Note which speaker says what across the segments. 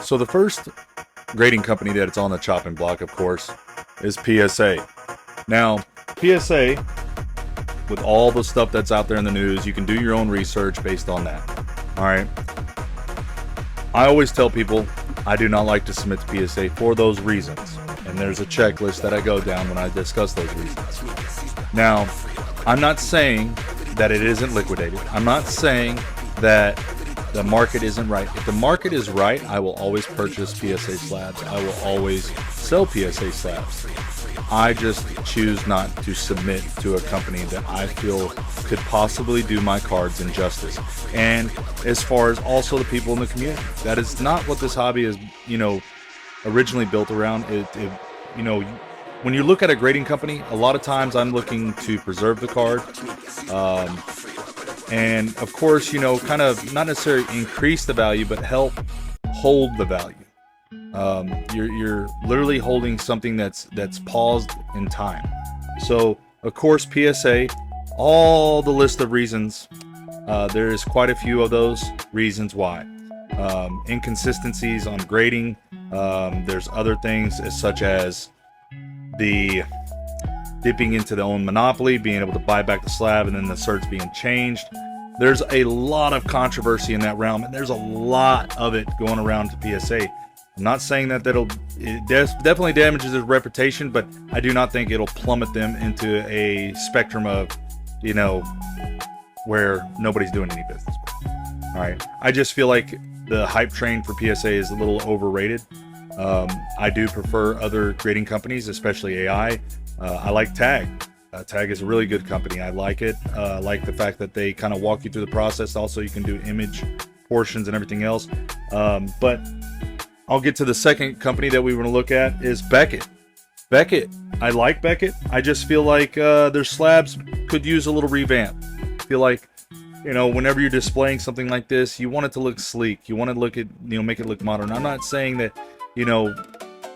Speaker 1: So the first grading company that it's on the chopping block, of course, is PSA. Now, PSA, with all the stuff that's out there in the news, you can do your own research based on that. All right. I always tell people I do not like to submit to PSA for those reasons. And there's a checklist that I go down when I discuss those reasons. Now, I'm not saying that it isn't liquidated. I'm not saying that the market isn't right. If the market is right, I will always purchase PSA slabs. I will always sell PSA slabs. I just choose not to submit to a company that I feel could possibly do my cards injustice. And as far as also the people in the community, that is not what this hobby is, originally built around. When you look at a grading company, a lot of times I'm looking to preserve the card. And of course, kind of not necessarily increase the value, but help hold the value. You're literally holding something that's paused in time. So of course, PSA, all the list of reasons, there is quite a few of those reasons why. Inconsistencies on grading. There's other things such as the dipping into their own monopoly, being able to buy back the slab, and then the certs being changed. There's a lot of controversy in that realm, and there's a lot of it going around to PSA. I'm not saying that it definitely damages their reputation, but I do not think it'll plummet them into a spectrum of, where nobody's doing any business. All right. I just feel like the hype train for PSA is a little overrated. I do prefer other grading companies, especially AI. I like Tag. Tag is a really good company. I like it. I like the fact that they kind of walk you through the process. Also, you can do image portions and everything else. But I'll get to the second company that we want to look at is Beckett. Beckett. I like Beckett. I just feel like their slabs could use a little revamp. I feel like, whenever you're displaying something like this, you want it to look sleek. You want to look at, make it look modern. I'm not saying that,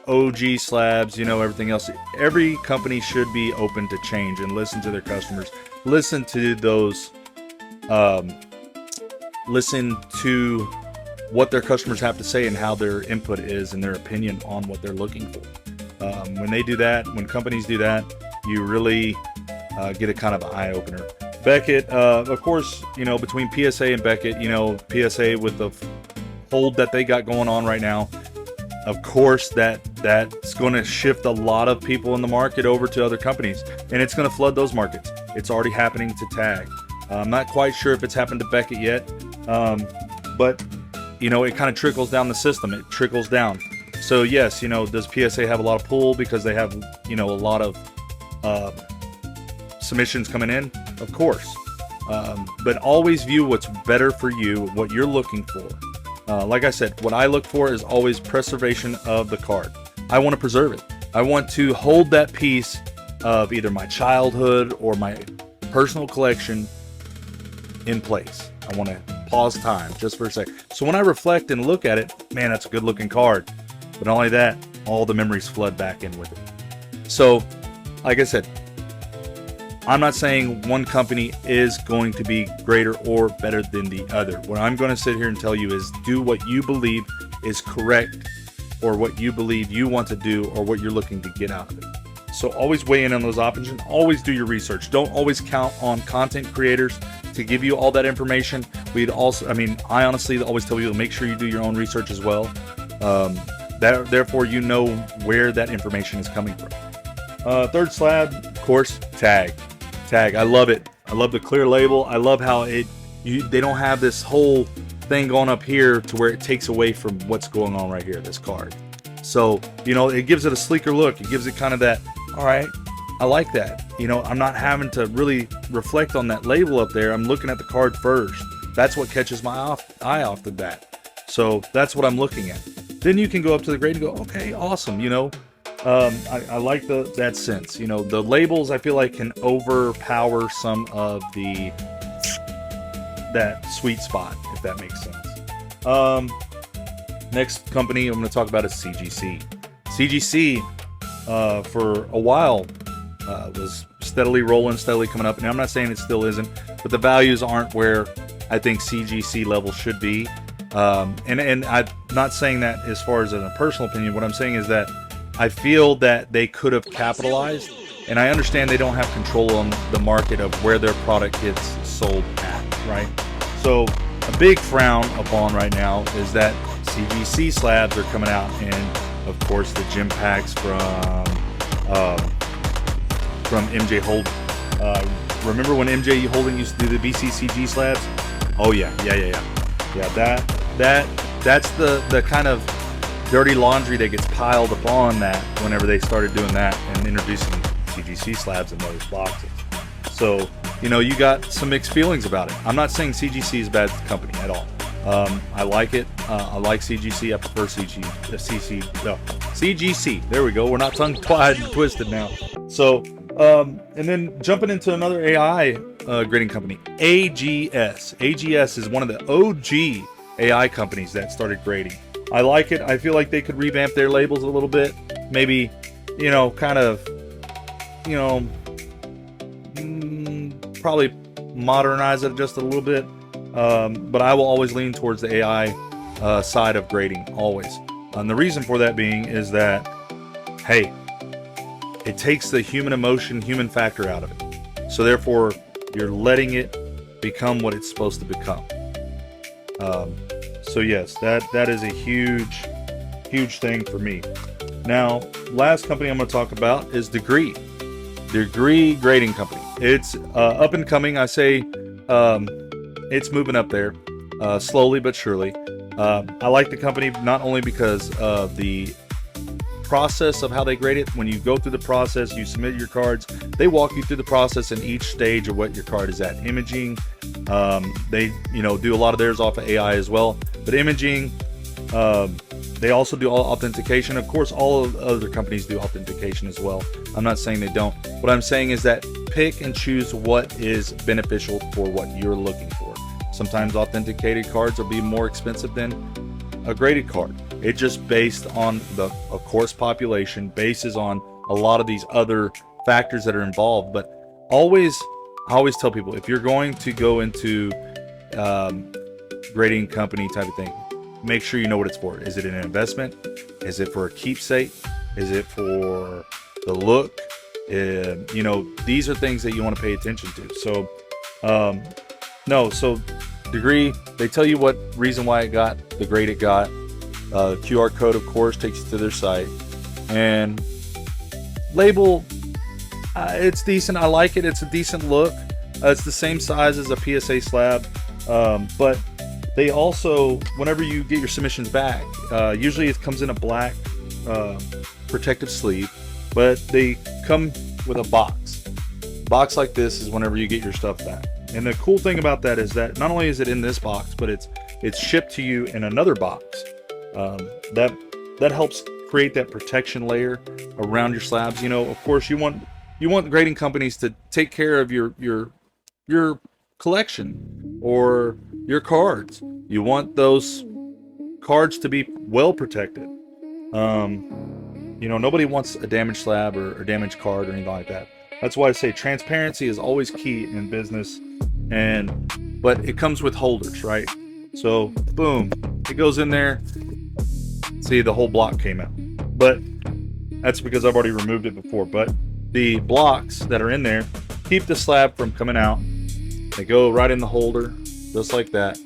Speaker 1: OG slabs, everything else. Every company should be open to change and listen to their customers. Listen to those, listen to what their customers have to say and how their input is and their opinion on what they're looking for. When they do that, when companies do that, you really get a kind of an eye-opener. Beckett, of course, between PSA and Beckett, PSA with the hold that they got going on right now, of course, that's going to shift a lot of people in the market over to other companies, and it's going to flood those markets. It's already happening to Tag. I'm not quite sure if it's happened to Beckett yet, but it kind of trickles down the system. It trickles down. So yes, does PSA have a lot of pull because they have a lot of submissions coming in? Of course, but always view what's better for you, what you're looking for. Like I said, what I look for is always preservation of the card. I want to preserve it. I want to hold that piece of either my childhood or my personal collection in place. I want to pause time just for a sec. So when I reflect and look at it, man, that's a good looking card. But not only that, all the memories flood back in with it. So, like I said, I'm not saying one company is going to be greater or better than the other. What I'm going to sit here and tell you is do what you believe is correct, or what you believe you want to do, or what you're looking to get out of it. So always weigh in on those options and always do your research. Don't always count on content creators to give you all that information. I honestly always tell you to make sure you do your own research as well. Therefore, you know where that information is coming from. Third slab, of course, Tag. I love it. I love the clear label. I love how they don't have this whole thing going up here to where it takes away from what's going on right here, this card. So, it gives it a sleeker look. It gives it kind of that, all right, I like that. I'm not having to really reflect on that label up there. I'm looking at the card first. That's what catches my eye off the bat. So that's what I'm looking at. Then you can go up to the grade and go, okay, awesome, I like that sense. The labels I feel like can overpower some of that sweet spot, if that makes sense. Next company I'm going to talk about is CGC. CGC, for a while, was steadily rolling, steadily coming up. And I'm not saying it still isn't, but the values aren't where I think CGC level should be. And I'm not saying that as far as in a personal opinion. What I'm saying is that I feel that they could have capitalized, and I understand they don't have control on the market of where their product gets sold at, right? So a big frown upon right now is that CGC slabs are coming out, and of course the gym packs from MJ Holding. Remember when MJ Holding used to do the BCCG slabs? Oh yeah. That's the kind of dirty laundry that gets piled upon that whenever they started doing that and introducing CGC slabs in those boxes. So, you know, you got some mixed feelings about it. I'm not saying CGC is a bad company at all. I like it. I like CGC. I prefer CGC. There we go. We're not tongue-tied and twisted now. So, and then jumping into another AI grading company, AGS. AGS is one of the OG AI companies that started grading. I like it. I feel like they could revamp their labels a little bit. Maybe, you know, kind of, you know, probably modernize it just a little bit. But I will always lean towards the AI side of grading, always. And the reason for that being is that, hey, it takes the human emotion, human factor out of it. So therefore, you're letting it become what it's supposed to become. So yes, that is a huge thing for me. Now, last company I'm going to talk about is Degree Grading Company. It's up and coming. I say it's moving up there slowly but surely. I like the company not only because of the process of how they grade it. When you go through the process, you submit your cards, they walk you through the process in each stage of what your card is at. Imaging, they do a lot of theirs off of AI as well, but imaging, they also do all authentication. Of course, all of other companies do authentication as well. I'm not saying they don't. What I'm saying is that pick and choose what is beneficial for what you're looking for. Sometimes authenticated cards will be more expensive than a graded card. It's just based on the course population, bases on a lot of these other factors that are involved. But I always tell people, if you're going to go into grading company type of thing, make sure you know what it's for. Is it an investment? Is it for a keepsake? Is it for the look? These are things that you want to pay attention to. So Degree, they tell you what reason why it got the grade it got. QR code, of course, takes you to their site. And label, it's decent. I like it. It's a decent look. It's the same size as a PSA slab. But they also, whenever you get your submissions back, usually it comes in a black protective sleeve, but they come with a box. Box like this is whenever you get your stuff back. And the cool thing about that is that not only is it in this box, but it's shipped to you in another box. That helps create that protection layer around your slabs. Of course, you want grading companies to take care of your collection or your cards. You want those cards to be well protected. Nobody wants a damaged slab or a damaged card or anything like that. That's why I say transparency is always key in business. But it comes with holders, right? So boom, it goes in there. See, the whole block came out, but that's because I've already removed it before. But the blocks that are in there keep the slab from coming out. They go right in the holder, just like that,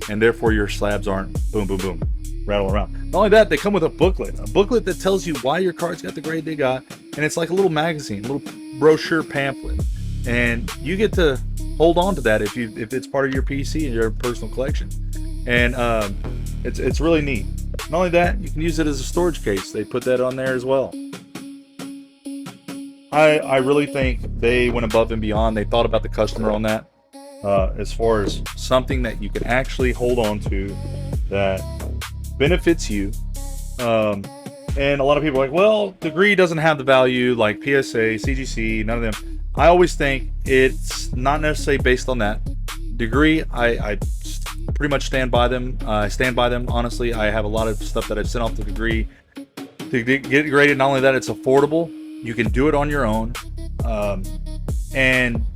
Speaker 1: and therefore your slabs aren't boom, boom, boom, rattle around. Not only that, they come with a booklet that tells you why your cards got the grade they got, and it's like a little magazine, a little brochure pamphlet, and you get to hold on to that if it's part of your PC and your personal collection. And it's really neat. Not only that, you can use it as a storage case. They put that on there as well. I really think they went above and beyond. They thought about the customer on that, as far as something that you can actually hold on to that benefits you. And a lot of people are like, well, Degree doesn't have the value like PSA, CGC, none of them. I always think it's not necessarily based on that. Degree, I pretty much stand by them. I stand by them, honestly. I have a lot of stuff that I've sent off to Degree to get it graded. Not only that, it's affordable. You can do it on your own. And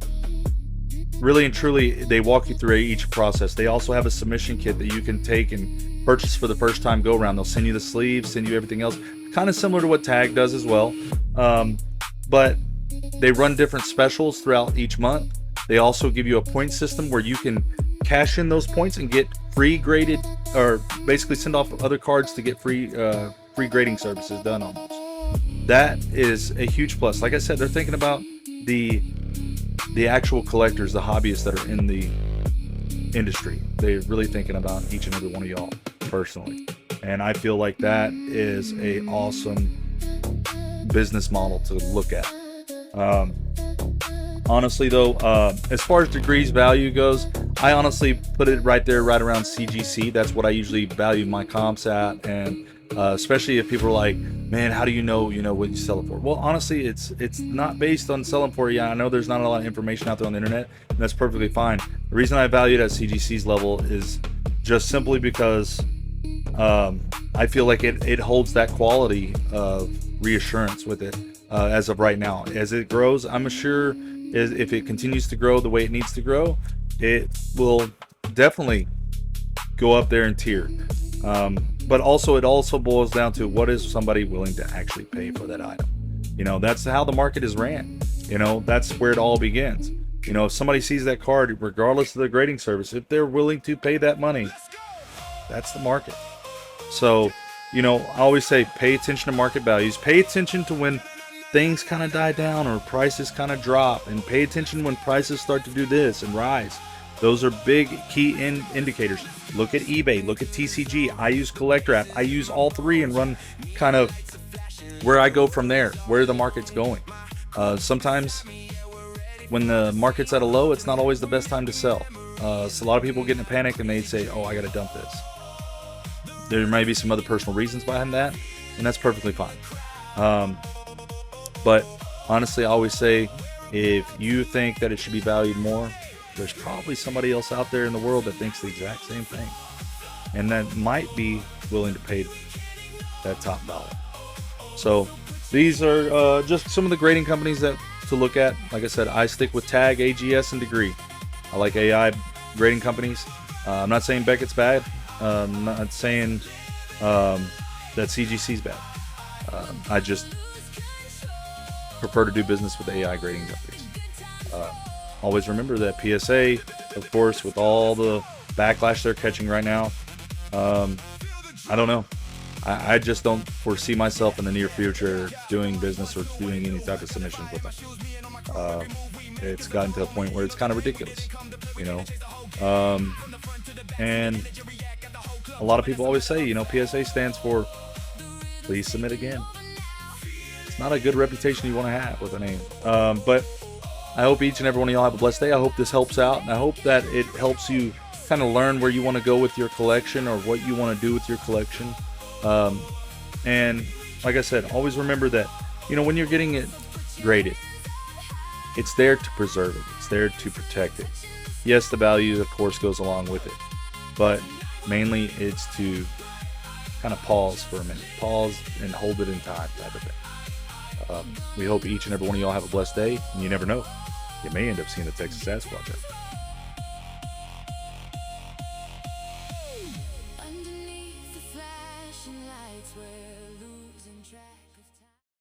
Speaker 1: really and truly, they walk you through each process. They also have a submission kit that you can take and purchase for the first time go around. They'll send you the sleeves, send you everything else, kind of similar to what Tag does as well. But they run different specials throughout each month. They also give you a point system where you can cash in those points and get free graded, or basically send off other cards to get free grading services done on those. That is a huge plus. Like I said, they're thinking about the actual collectors, the hobbyists that are in the industry. They're really thinking about each and every one of y'all personally, and I feel like that is a awesome business model to look at. Honestly though, as far as degrees value goes, I honestly put it right there, right around CGC. That's what I usually value my comps at. And especially if people are like, man, how do you know what you sell it for? Well, honestly, it's not based on selling for. Yeah, I know there's not a lot of information out there on the internet, and that's perfectly fine. The reason I value it at CGC's level is just simply because I feel like it holds that quality of reassurance with it. As of right now, as it grows, I'm sure if it continues to grow the way it needs to grow, it will definitely go up there in tier. But also, it also boils down to what is somebody willing to actually pay for that item. That's how the market is ran. That's where it all begins. If somebody sees that card, regardless of the grading service, if they're willing to pay that money, that's the market. So, I always say pay attention to market values. Pay attention to when things kind of die down or prices kind of drop, and pay attention when prices start to do this and rise. Those are big key indicators. Look at eBay, look at TCG. I use Collector app. I use all three and run kind of where I go from there, where the market's going. Sometimes when the market's at a low, it's not always the best time to sell. So a lot of people get in a panic and they say, oh, I got to dump this. There may be some other personal reasons behind that, and that's perfectly fine. But honestly, I always say, if you think that it should be valued more, there's probably somebody else out there in the world that thinks the exact same thing, and that might be willing to pay that top dollar. So these are just some of the grading companies that to look at. Like I said, I stick with Tag, AGS, and Degree. I like AI grading companies. I'm not saying Beckett's bad. I'm not saying that CGC's bad. I just prefer to do business with AI grading companies. Always remember that PSA, of course, with all the backlash they're catching right now, I don't know. I just don't foresee myself in the near future doing business or doing any type of submissions with them. It's gotten to a point where it's kind of ridiculous, and a lot of people always say, PSA stands for please submit again. It's not a good reputation you want to have with a name. But I hope each and every one of y'all have a blessed day. I hope this helps out, and I hope that it helps you kind of learn where you want to go with your collection or what you want to do with your collection. And like I said, always remember that, when you're getting it graded, it's there to preserve it. It's there to protect it. Yes, the value, of course, goes along with it, but mainly it's to kind of pause for a minute, pause and hold it in time type of thing. We hope each and every one of y'all have a blessed day, and you never know, you may end up seeing the Texas Sasquatch.